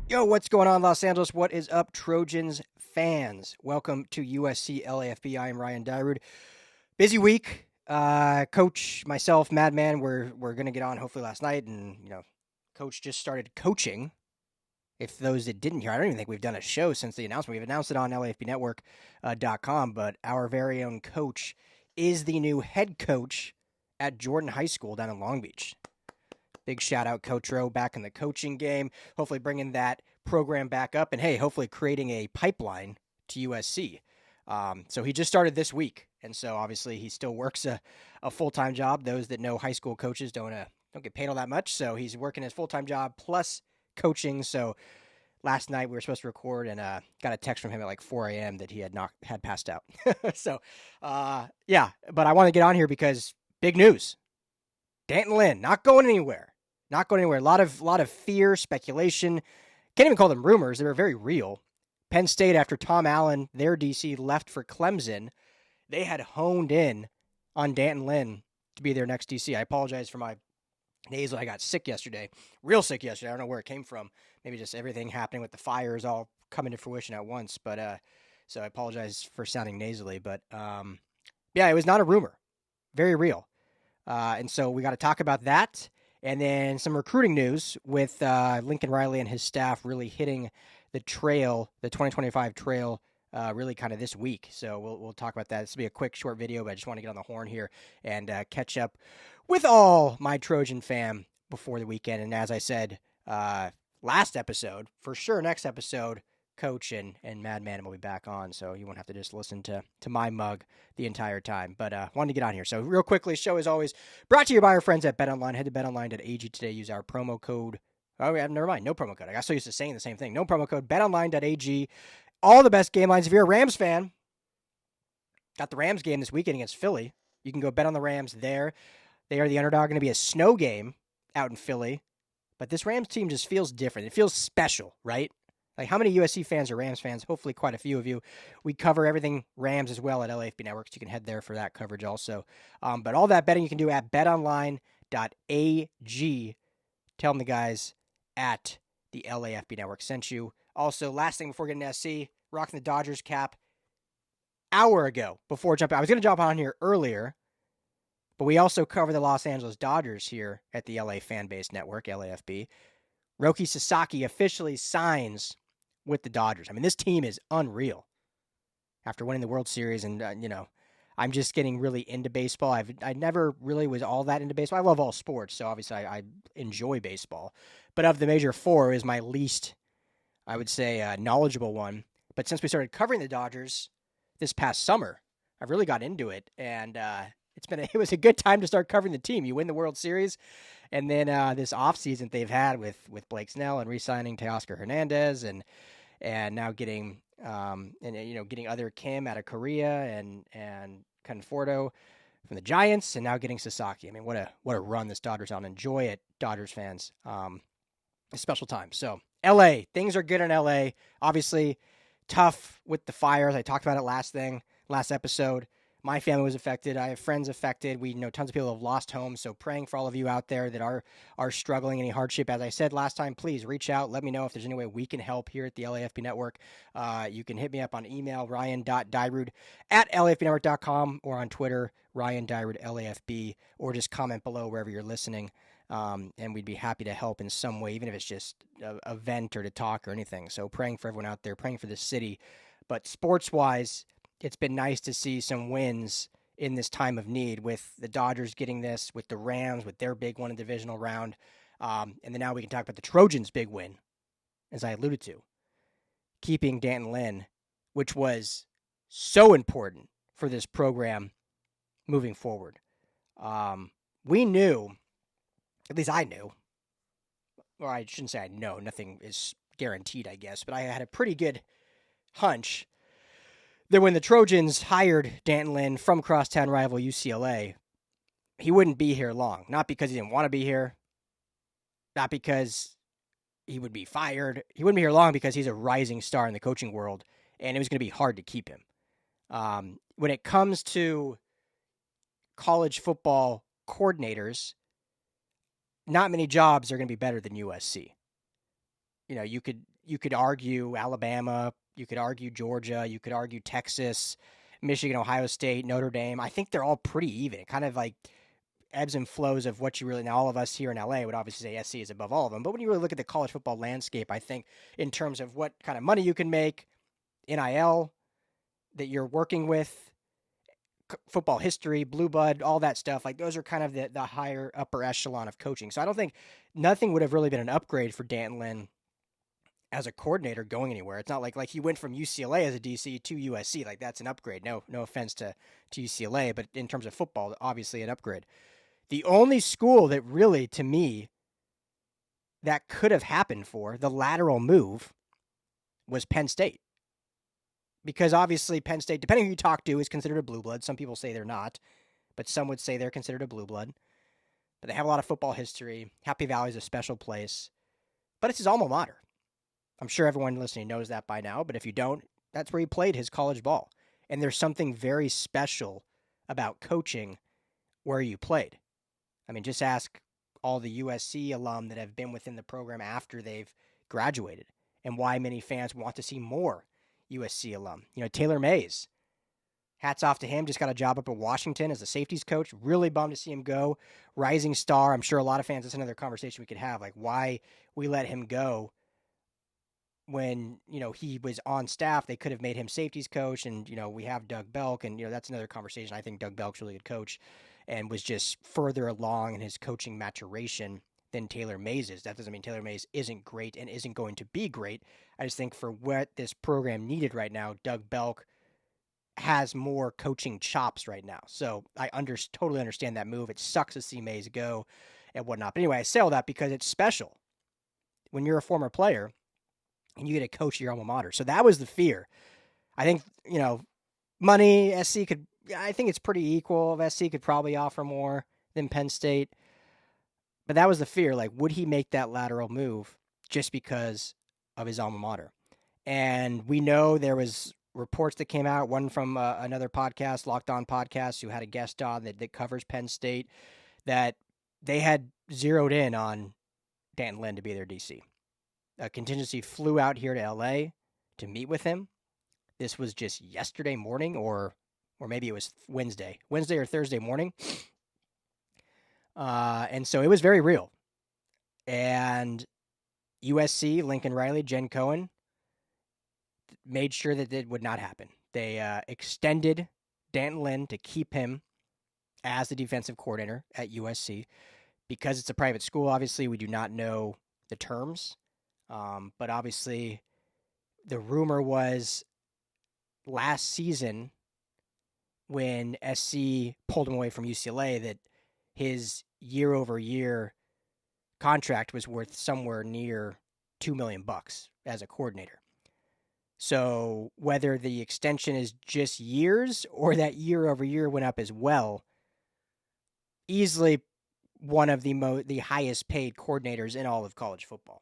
Yo, what's going on, Los Angeles? What is up, Trojans fans? Welcome to USC LAFB. I am Ryan Dyrud. Busy week. Coach, myself, Madman, we're gonna get on hopefully last night, and Coach just started coaching. If those that didn't hear, I don't even think we've done a show since the announcement. We've announced it on LAFBnetwork.com, but our very own coach is the new head coach at Jordan High School down in Long Beach. Big shout out, Coach Rowe, back in the coaching game. Hopefully, bringing that program back up, and hey, hopefully, creating a pipeline to USC. So he just started this week, and so obviously he still works a full time job. Those that know high school coaches don't get paid all that much, so he's working his full time job plus coaching. So last night we were supposed to record, and got a text from him at like 4 a.m. that he had passed out. So yeah, but I want to get on here because big news: Danton Lynn not going anywhere. Not going anywhere. A lot of fear, speculation. Can't even call them rumors. They were very real. Penn State, after Tom Allen, their DC, left for Clemson, they had honed in on Danton Lynn to be their next DC. I apologize for my nasal. I got sick yesterday. Real sick yesterday. I don't know where it came from. Maybe just everything happening with the fires all coming to fruition at once. But so I apologize for sounding nasally. But yeah, it was not a rumor. Very real. And so we got to talk about that. And then some recruiting news with Lincoln Riley and his staff really hitting the trail, the 2025 trail, really kind of this week. So we'll talk about that. This will be a quick, short video, but I just want to get on the horn here and catch up with all my Trojan fam before the weekend. And as I said last episode, for sure, next episode, Coach and Madman will be back on, so you won't have to just listen to my mug the entire time. But wanted to get on here. So real quickly, show as always brought to you by our friends at BetOnline. Head to betonline.ag today. Use our promo code. Oh, yeah, never mind. No promo code. I got so used to saying the same thing. No promo code. BetOnline.ag. All the best game lines. If you're a Rams fan, got the Rams game this weekend against Philly. You can go bet on the Rams there. They are the underdog. Going to be a snow game out in Philly. But this Rams team just feels different. It feels special, right? Like, how many USC fans are Rams fans? Hopefully quite a few of you. We cover everything Rams as well at LAFB Network, so you can head there for that coverage also. But all that betting you can do at betonline.ag. Tell them the guys at the LAFB Network sent you. Also, last thing before getting to SC, rocking the Dodgers cap. Hour ago, before jumping, I was going to jump on here earlier, but we also cover the Los Angeles Dodgers here at the LA Fanbase Network, LAFB. Roki Sasaki officially signs with the Dodgers. I mean, this team is unreal after winning the World Series, and I'm just getting really into baseball. I never really was all that into baseball. I love all sports, so obviously I enjoy baseball. But of the major four, is my least, I would say, knowledgeable one. But since we started covering the Dodgers this past summer, I've really got into it, and it was a good time to start covering the team. You win the World Series, and then this offseason they've had with Blake Snell and re-signing Teoscar Hernandez, and now getting getting other Kim out of Korea and Conforto from the Giants, and now getting Sasaki. I mean, what a run this Dodgers on. Enjoy it, Dodgers fans. A special time. So LA, things are good in LA. Obviously, tough with the fires. I talked about it last episode. My family was affected. I have friends affected. We know tons of people have lost homes. So praying for all of you out there that are struggling, any hardship. As I said last time, please reach out. Let me know if there's any way we can help here at the LAFB Network. You can hit me up on email, ryan.dyrud@lafbnetwork.com, or on Twitter, ryan.dyrud_LAFB, or just comment below wherever you're listening. And we'd be happy to help in some way, even if it's just a vent or to talk or anything. So praying for everyone out there, praying for the city. But sports-wise, it's been nice to see some wins in this time of need, with the Dodgers getting this, with the Rams, with their big one in the divisional round. And then now we can talk about the Trojans' big win, as I alluded to, keeping Danton Lynn, which was so important for this program moving forward. We knew, at least I knew, or I shouldn't say I know, nothing is guaranteed, I guess, but I had a pretty good hunch that when the Trojans hired Danton Lynn from crosstown rival UCLA, he wouldn't be here long. Not because he didn't want to be here, not because he would be fired. He wouldn't be here long because he's a rising star in the coaching world, and it was going to be hard to keep him. When it comes to college football coordinators, not many jobs are going to be better than USC. You could argue Alabama, you could argue Georgia, you could argue Texas, Michigan, Ohio State, Notre Dame. I think they're all pretty even. Kind of like ebbs and flows of what you really. Now, all of us here in LA would obviously say SC is above all of them. But when you really look at the college football landscape, I think in terms of what kind of money you can make, NIL that you're working with, football history, blue blood, all that stuff. Like those are kind of the higher upper echelon of coaching. So I don't think nothing would have really been an upgrade for Dan Lynn as a coordinator going anywhere. It's not like he went from UCLA as a DC to USC. Like that's an upgrade. No offense to UCLA, but in terms of football, obviously an upgrade. The only school that really, to me, that could have happened for the lateral move was Penn State. Because obviously Penn State, depending who you talk to, is considered a blue blood. Some people say they're not, but some would say they're considered a blue blood. But they have a lot of football history. Happy Valley is a special place. But it's his alma mater. I'm sure everyone listening knows that by now, but if you don't, that's where he played his college ball. And there's something very special about coaching where you played. I mean, just ask all the USC alum that have been within the program after they've graduated and why many fans want to see more USC alum. Taylor Mays, hats off to him, just got a job up at Washington as a safeties coach. Really bummed to see him go. Rising star. I'm sure a lot of fans, that's another conversation we could have, like why we let him go when, he was on staff. They could have made him safeties coach, and, we have Doug Belk, and, that's another conversation. I think Doug Belk's a really good coach and was just further along in his coaching maturation than Taylor Mays is. That doesn't mean Taylor Mays isn't great and isn't going to be great. I just think for what this program needed right now, Doug Belk has more coaching chops right now. So I totally understand that move. It sucks to see Mays go and whatnot. But anyway, I say all that because it's special when you're a former player and you get to coach your alma mater. So that was the fear. I think, money, SC could, I think it's pretty equal. SC could probably offer more than Penn State. But that was the fear. Like, would he make that lateral move just because of his alma mater? And we know there was reports that came out, one from another podcast, Locked On Podcast, who had a guest on that covers Penn State, that they had zeroed in on Dan Lynn to be their DC. A contingency flew out here to LA to meet with him. This was just yesterday morning, or maybe it was Wednesday or Thursday morning. And so it was very real. And USC, Lincoln Riley, Jen Cohen made sure that it would not happen. They extended Danton Lynn to keep him as the defensive coordinator at USC. Because it's a private school, obviously, we do not know the terms. But obviously, the rumor was last season when SC pulled him away from UCLA that his year-over-year contract was worth somewhere near $2 million as a coordinator. So whether the extension is just years or that year-over-year went up as well, easily one of the highest-paid coordinators in all of college football.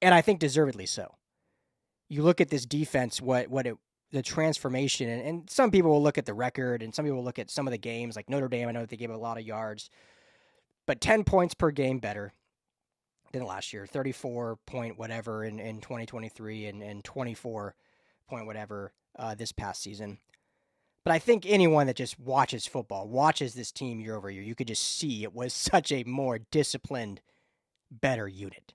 And I think deservedly so. You look at this defense, the transformation, and some people will look at the record, and some people will look at some of the games, like Notre Dame. I know that they gave a lot of yards, but 10 points per game better than last year, 34 point whatever in 2023, and 24 point whatever this past season. But I think anyone that just watches football, watches this team year over year, you could just see it was such a more disciplined, better unit.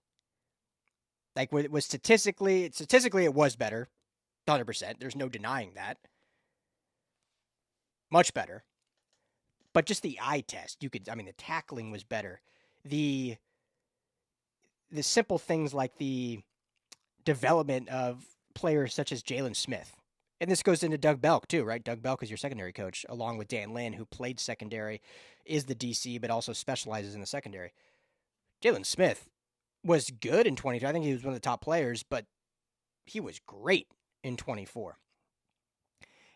Like, was statistically it was better, 100%. There's no denying that. Much better. But just the eye test, the tackling was better. The simple things like the development of players such as Jalen Smith. And this goes into Doug Belk too, right? Doug Belk is your secondary coach, along with Dan Lynn, who played secondary, is the DC, but also specializes in the secondary. Jalen Smith was good in 23. I think he was one of the top players, but he was great in 24.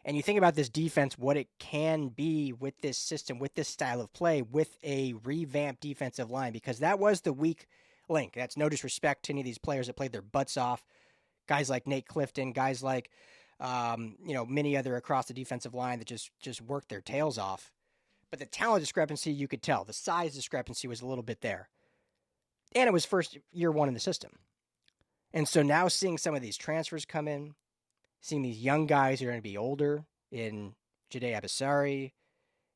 And you think about this defense, what it can be with this system, with this style of play, with a revamped defensive line, because that was the weak link. That's no disrespect to any of these players that played their butts off. Guys like Nate Clifton, guys like, many other across the defensive line that just worked their tails off. But the talent discrepancy, you could tell. The size discrepancy was a little bit there. And it was year one in the system. And so now seeing some of these transfers come in, seeing these young guys who are going to be older in Jade Abasari,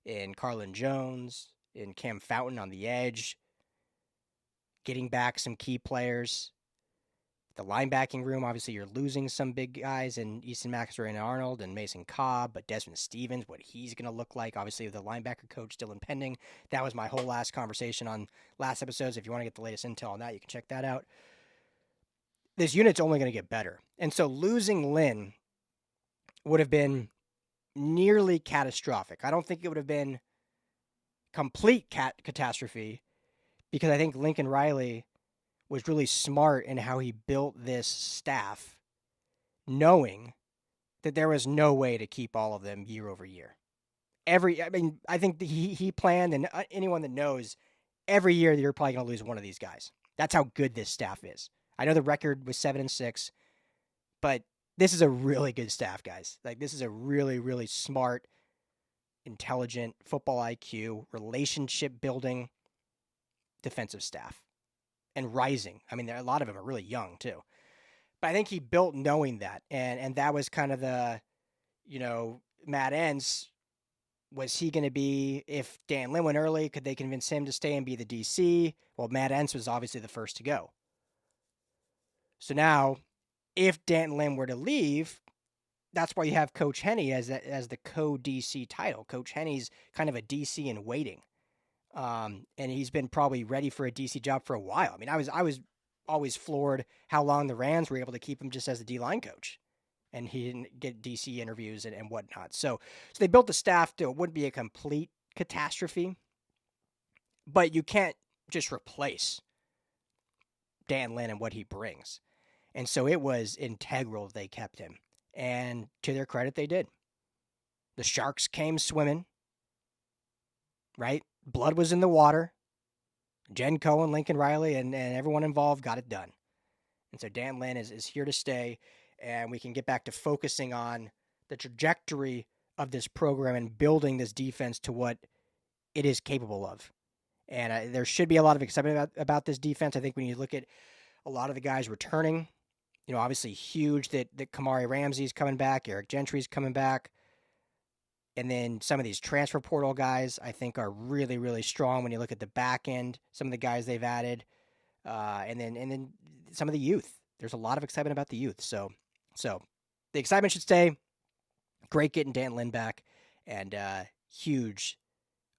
in Carlin Jones, in Cam Fountain on the edge, getting back some key players. The linebacking room, obviously, you're losing some big guys in Easton Maxwell and Arnold and Mason Cobb, but Desmond Stevens, what he's going to look like. Obviously, the linebacker coach still impending. That was my whole last conversation on last episodes. If you want to get the latest intel on that, you can check that out. This unit's only going to get better. And so losing Lynn would have been nearly catastrophic. I don't think it would have been complete catastrophe because I think Lincoln Riley was really smart in how he built this staff, knowing that there was no way to keep all of them year over year. I think he planned, and anyone that knows, every year you're probably going to lose one of these guys. That's how good this staff is. I know the record was 7-6, but this is a really good staff, guys. Like, this is a really, really smart, intelligent, football IQ, relationship building defensive staff. And rising. I mean, a lot of them are really young, too. But I think he built knowing that. And that was kind of the, Matt Entz, was he going to be, if Dan Lynn went early, could they convince him to stay and be the DC? Well, Matt Entz was obviously the first to go. So now, if Dan Lynn were to leave, that's why you have Coach Henney as the co-DC title. Coach Henney's kind of a DC in waiting. And he's been probably ready for a DC job for a while. I mean, I was always floored how long the Rams were able to keep him just as a D-line coach, and he didn't get DC interviews and whatnot. So they built the staff to it wouldn't be a complete catastrophe, but you can't just replace Dan Lynn and what he brings. And so it was integral they kept him, and to their credit, they did. The Sharks came swimming, right? Blood was in the water. Jen Cohen, Lincoln Riley, and everyone involved got it done. And so Dan Lynn is here to stay, and we can get back to focusing on the trajectory of this program and building this defense to what it is capable of. And there should be a lot of excitement about this defense. I think when you look at a lot of the guys returning, obviously huge that Kamari Ramsey's coming back, Eric Gentry's coming back. And then some of these transfer portal guys, I think, are really, really strong when you look at the back end. Some of the guys they've added, and then some of the youth. There's a lot of excitement about the youth. So the excitement should stay. Great getting Dan Lynn back, and huge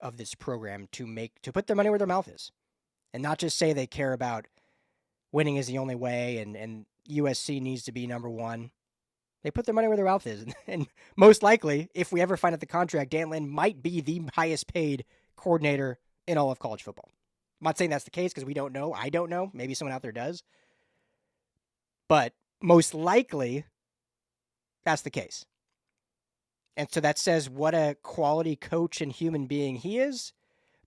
of this program to put their money where their mouth is, and not just say they care about winning is the only way, and USC needs to be number one. They put their money where their mouth is. And most likely, if we ever find out the contract, Dan Lynn might be the highest paid coordinator in all of college football. I'm not saying that's the case because we don't know. I don't know. Maybe someone out there does. But most likely, that's the case. And so that says what a quality coach and human being he is,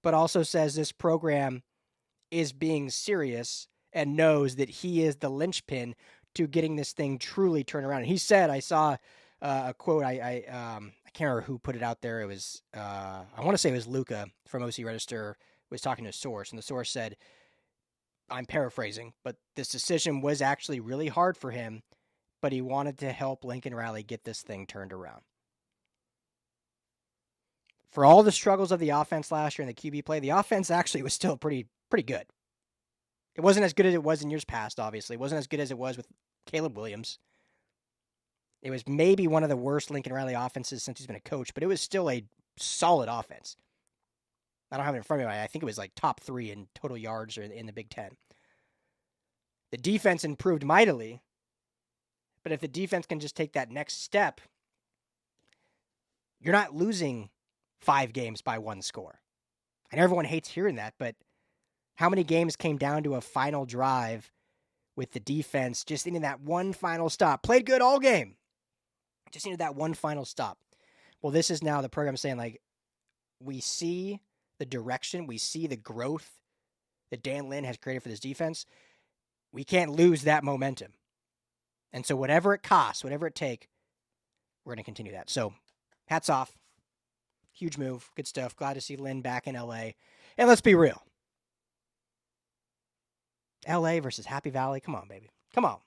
but also says this program is being serious and knows that he is the linchpin to getting this thing truly turned around. And he said, I saw a quote, I can't remember who put it out there. It was, I want to say it was Luca from OC Register was talking to a source, and the source said, I'm paraphrasing, but this decision was actually really hard for him, but he wanted to help Lincoln Riley get this thing turned around. For all the struggles of the offense last year in the QB play, the offense actually was still pretty good. It wasn't as good as it was in years past, obviously. It wasn't as good as it was with Caleb Williams. It was maybe one of the worst Lincoln Riley offenses since he's been a coach, but it was still a solid offense. I don't have it in front of me. I think it was like top 3 in total yards in the Big Ten. The defense improved mightily, but if the defense can just take that next step, you're not losing 5 games by 1 score. I know everyone hates hearing that, but how many games came down to a final drive with the defense just needing that one final stop? Played good all game. Just needed that one final stop. Well, this is now the program saying, like, we see the direction, we see the growth that Dan Lynn has created for this defense. We can't lose that momentum. And so whatever it costs, whatever it takes, we're going to continue that. So hats off. Huge move. Good stuff. Glad to see Lynn back in LA. And let's be real. LA versus Happy Valley. Come on, baby. Come on.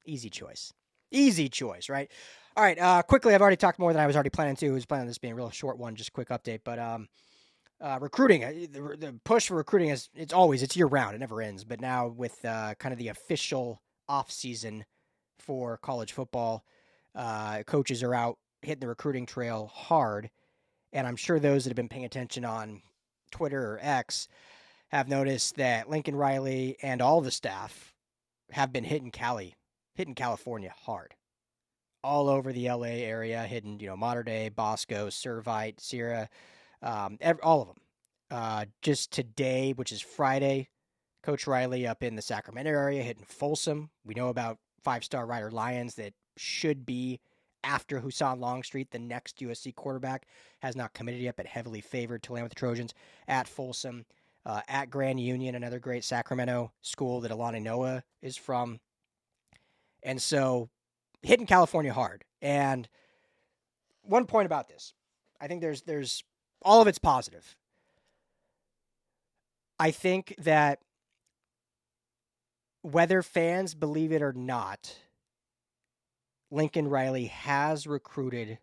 Easy choice. Easy choice, right? All right, quickly, I've already talked more than I was already planning to. I was planning on this being a real short one, just a quick update. But recruiting, the push for recruiting it's year round. It never ends. But now with kind of the official off season for college football, coaches are out hitting the recruiting trail hard. And I'm sure those that have been paying attention on Twitter or X have noticed that Lincoln Riley and all the staff have been hitting California hard. All over the LA area, hitting, Mater Dei, Bosco, Servite, Sierra, all of them. Just today, which is Friday, Coach Riley up in the Sacramento area, hitting Folsom. We know about five-star Ryder Lyons that should be after Husan Longstreet, the next USC quarterback, has not committed yet, but heavily favored to land with the Trojans at Folsom. At Grand Union, another great Sacramento school that Alani Noah is from. And so hitting California hard. And one point about this, I think there's all of it's positive. I think that whether fans believe it or not, Lincoln Riley has recruited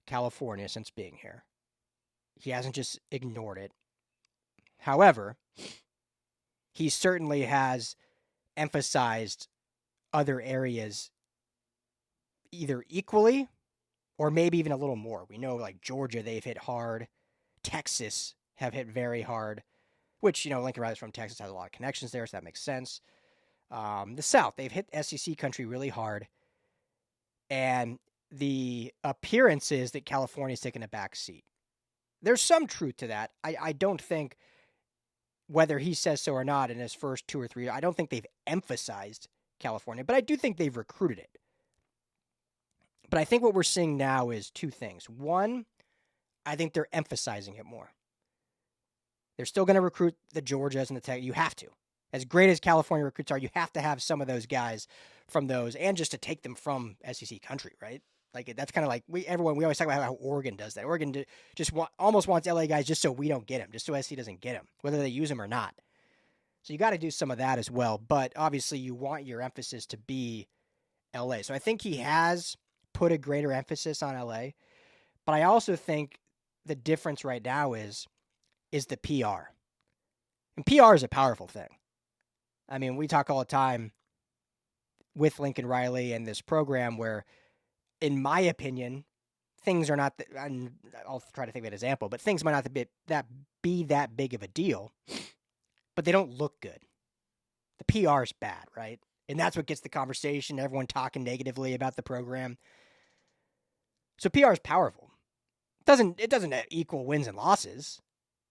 California since being here. He hasn't just ignored it. However, he certainly has emphasized other areas either equally or maybe even a little more. We know like Georgia, they've hit hard. Texas have hit very hard, which, Lincoln Riley's from Texas, has a lot of connections there, so that makes sense. The South, they've hit SEC country really hard. And the appearance is that California's taken a back seat. There's some truth to that. I don't think, whether he says so or not in his first 2 or 3, I don't think they've emphasized California, but I do think they've recruited it. But I think what we're seeing now is two things. One, I think they're emphasizing it more. They're still going to recruit the Georgias and the Tech. You have to. As great as California recruits are, you have to have some of those guys from those, and just to take them from SEC country, right? Like that's kind of like we always talk about how Oregon does that. Oregon almost wants LA guys just so we don't get them, just so SC doesn't get them, whether they use them or not. So you got to do some of that as well. But obviously, you want your emphasis to be LA. So I think he has put a greater emphasis on LA. But I also think the difference right now is the PR. And PR is a powerful thing. I mean, we talk all the time with Lincoln Riley and this program where, in my opinion, things are not, and I'll try to think of an example, but things might not be that big of a deal, but they don't look good. The PR is bad, right? And that's what gets the conversation, everyone talking negatively about the program. So PR is powerful. It doesn't equal wins and losses,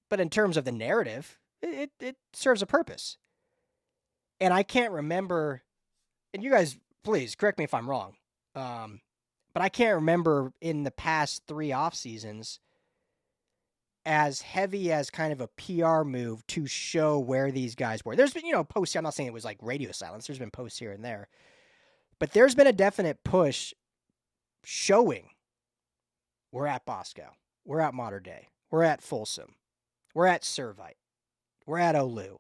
but in terms of the narrative, it serves a purpose. And I can't remember, and you guys, please correct me if I'm wrong, but I can't remember in the past 3 off seasons as heavy as kind of a PR move to show where these guys were. There's been, posts. I'm not saying it was like radio silence. There's been posts here and there, but there's been a definite push showing we're at Bosco, we're at Mater Dei, we're at Folsom, we're at Servite, we're at Olu.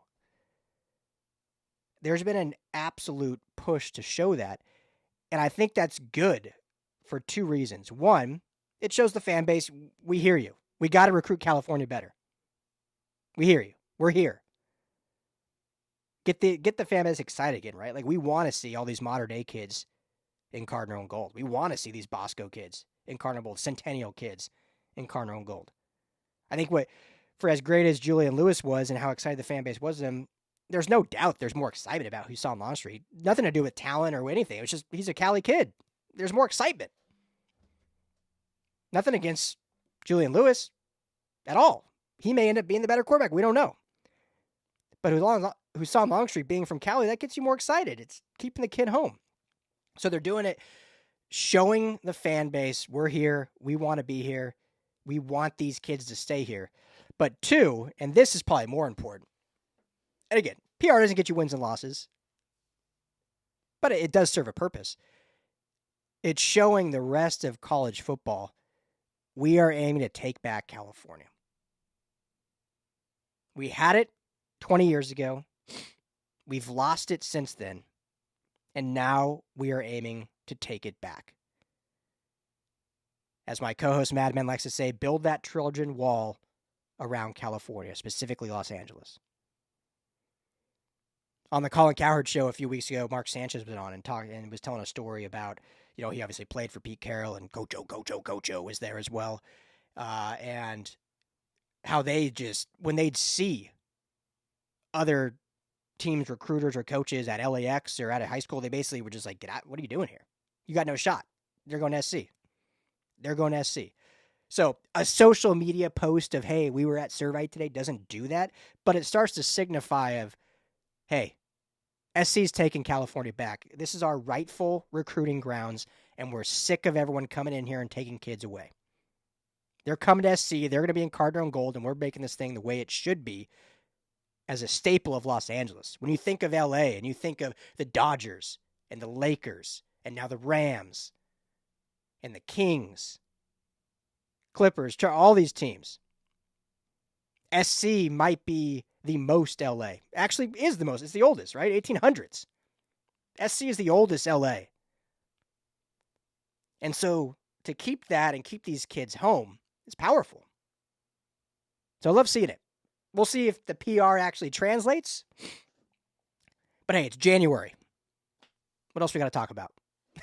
There's been an absolute push to show that, and I think that's good for 2 reasons. One, it shows the fan base, we hear you. We got to recruit California better. We hear you. We're here. Get the fan base excited again, right? Like, we want to see all these Mater Dei kids in Cardinal and Gold. We want to see these Bosco kids in Cardinal Gold, Centennial kids in Cardinal and Gold. I think for as great as Julian Lewis was and how excited the fan base was of him, there's no doubt there's more excitement about Husan Longstreet. Nothing to do with talent or anything. It was just he's a Cali kid. There's more excitement. Nothing against Julian Lewis at all. He may end up being the better quarterback. We don't know. But Husan Longstreet being from Cali, that gets you more excited. It's keeping the kid home. So they're doing it, showing the fan base, we're here. We want to be here. We want these kids to stay here. But 2, and this is probably more important, and again, PR doesn't get you wins and losses, but it does serve a purpose. It's showing the rest of college football we are aiming to take back California. We had it 20 years ago. We've lost it since then. And now we are aiming to take it back. As my co-host Madman likes to say, build that Trojan wall around California, specifically Los Angeles. On the Colin Cowherd show a few weeks ago, Mark Sanchez was on and was telling a story about, he obviously played for Pete Carroll, and Coach was there as well. And how they just, when they'd see other teams, recruiters, or coaches at LAX or at a high school, they basically were just like, get out, what are you doing here? You got no shot. They're going to SC. They're going to SC. So a social media post of, hey, we were at Servite today doesn't do that, but it starts to signify of, hey, SC's taking California back. This is our rightful recruiting grounds, and we're sick of everyone coming in here and taking kids away. They're coming to SC. They're going to be in Cardinal and Gold, and we're making this thing the way it should be as a staple of Los Angeles. When you think of LA and you think of the Dodgers and the Lakers and now the Rams and the Kings, Clippers, all these teams, SC might be the most LA. Actually is the most. It's the oldest, right? 1800s. SC is the oldest LA. And so to keep that and keep these kids home is powerful. So I love seeing it. We'll see if the PR actually translates. But hey, it's January. What else we got to talk about?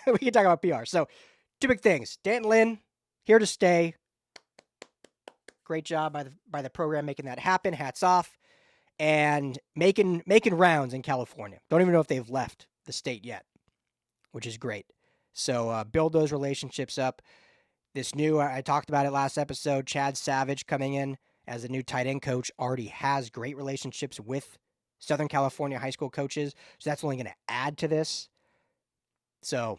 We can talk about PR. So, two big things. Dan and Lynn, here to stay. Great job by the program making that happen. Hats off. And making rounds in California. Don't even know if they've left the state yet, which is great. So, build those relationships up. This new, I talked about it last episode, Chad Savage coming in as the new tight end coach, already has great relationships with Southern California high school coaches. So that's only going to add to this. So,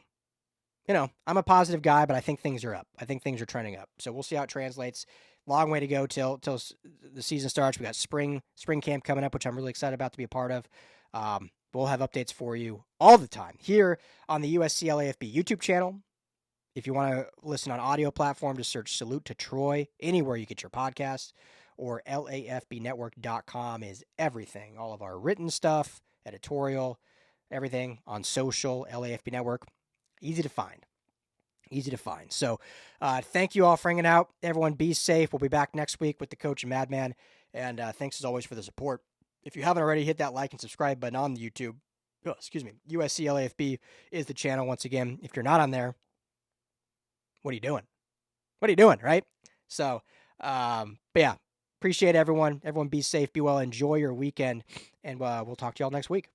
I'm a positive guy, but I think things are up. I think things are trending up. So we'll see how it translates. Long way to go till the season starts. We got spring camp coming up, which I'm really excited about to be a part of. We'll have updates for you all the time here on the USC LAFB YouTube channel. If you want to listen on audio platform, just search Salute to Troy anywhere you get your podcasts, or LAFBnetwork.com is everything. All of our written stuff, editorial, everything on social, LAFB Network. Easy to find. So thank you all for hanging out. Everyone be safe. We'll be back next week with the coach and Madman. And thanks as always for the support. If you haven't already, hit that like and subscribe button on the YouTube. USC LAFB is the channel once again. If you're not on there, what are you doing? Right? So, but yeah, appreciate everyone. Everyone be safe, be well, enjoy your weekend, and we'll talk to y'all next week.